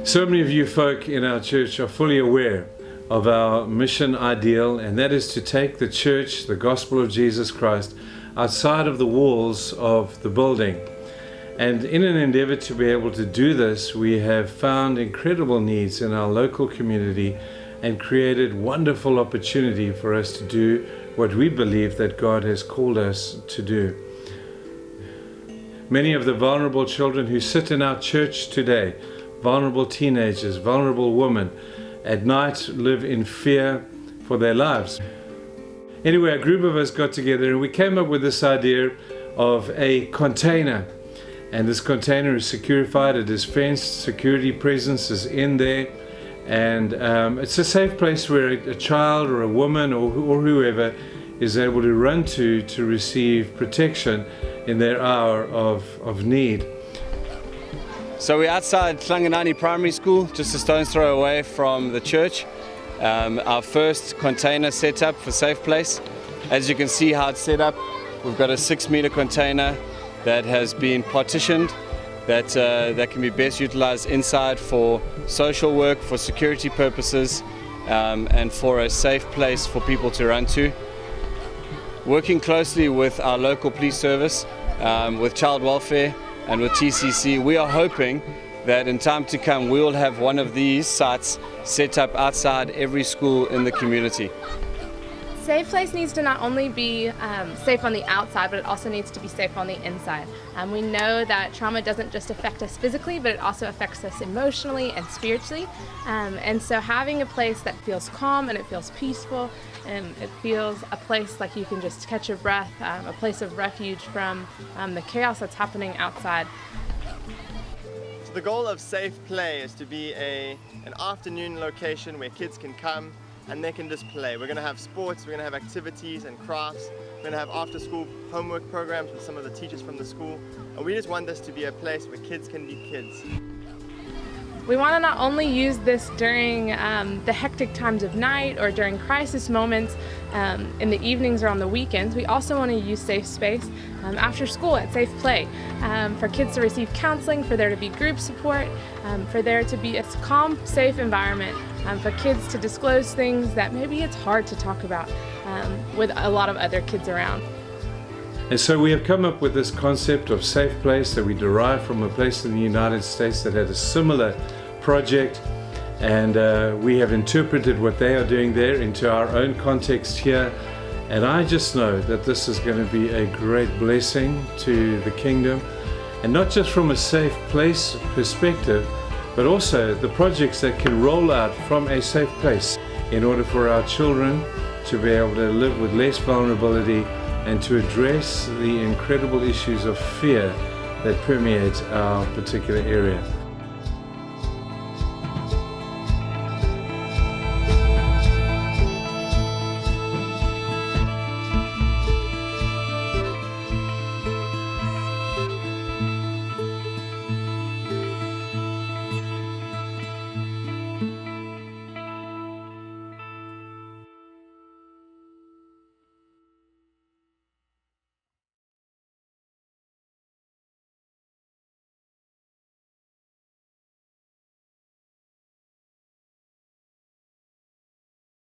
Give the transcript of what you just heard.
So many of you folk in our church are fully aware of our mission ideal, and that is to take the church, the gospel of Jesus Christ, outside of the walls of the building. And in an endeavor to be able to do this, we have found incredible needs in our local community and created wonderful opportunity for us to do what we believe that God has called us to do. Many of the vulnerable children who sit in our church today, vulnerable teenagers, vulnerable women, at night live in fear for their lives. Anyway, a group of us got together and we came up with this idea of a container. And this container is securified, it is fenced, security presence is in there. And it's a safe place where a child or a woman or whoever is able to run to receive protection in their hour of need. So we're outside Hlanganani Primary School, just a stone's throw away from the church. Our first container set up for SafePlace. As you can see how it's set up, we've got a 6-meter container that has been partitioned, that can be best utilized inside for social work, for security purposes, and for a safe place for people to run to. Working closely with our local police service, with child welfare and with TCC, we are hoping that in time to come we will have one of these sites set up outside every school in the community. SafePlace needs to not only be safe on the outside, but it also needs to be safe on the inside. We know that trauma doesn't just affect us physically, but it also affects us emotionally and spiritually. And so having a place that feels calm and it feels peaceful, and it feels a place like you can just catch your breath, a place of refuge from the chaos that's happening outside. So the goal of Safe Play is to be an afternoon location where kids can come and they can just play. We're going to have sports, we're going to have activities and crafts, we're going to have after-school homework programs with some of the teachers from the school, and we just want this to be a place where kids can be kids. We want to not only use this during the hectic times of night or during crisis moments in the evenings or on the weekends. We also want to use Safe Space after school at Safe Play for kids to receive counseling, for there to be group support, for there to be a calm, safe environment for kids to disclose things that maybe it's hard to talk about with a lot of other kids around. And so we have come up with this concept of Safe Place that we derived from a place in the United States that had a similar project, and we have interpreted what they are doing there into our own context here. And I just know that this is going to be a great blessing to the kingdom, and not just from a safe place perspective, but also the projects that can roll out from a safe place in order for our children to be able to live with less vulnerability and to address the incredible issues of fear that permeate our particular area.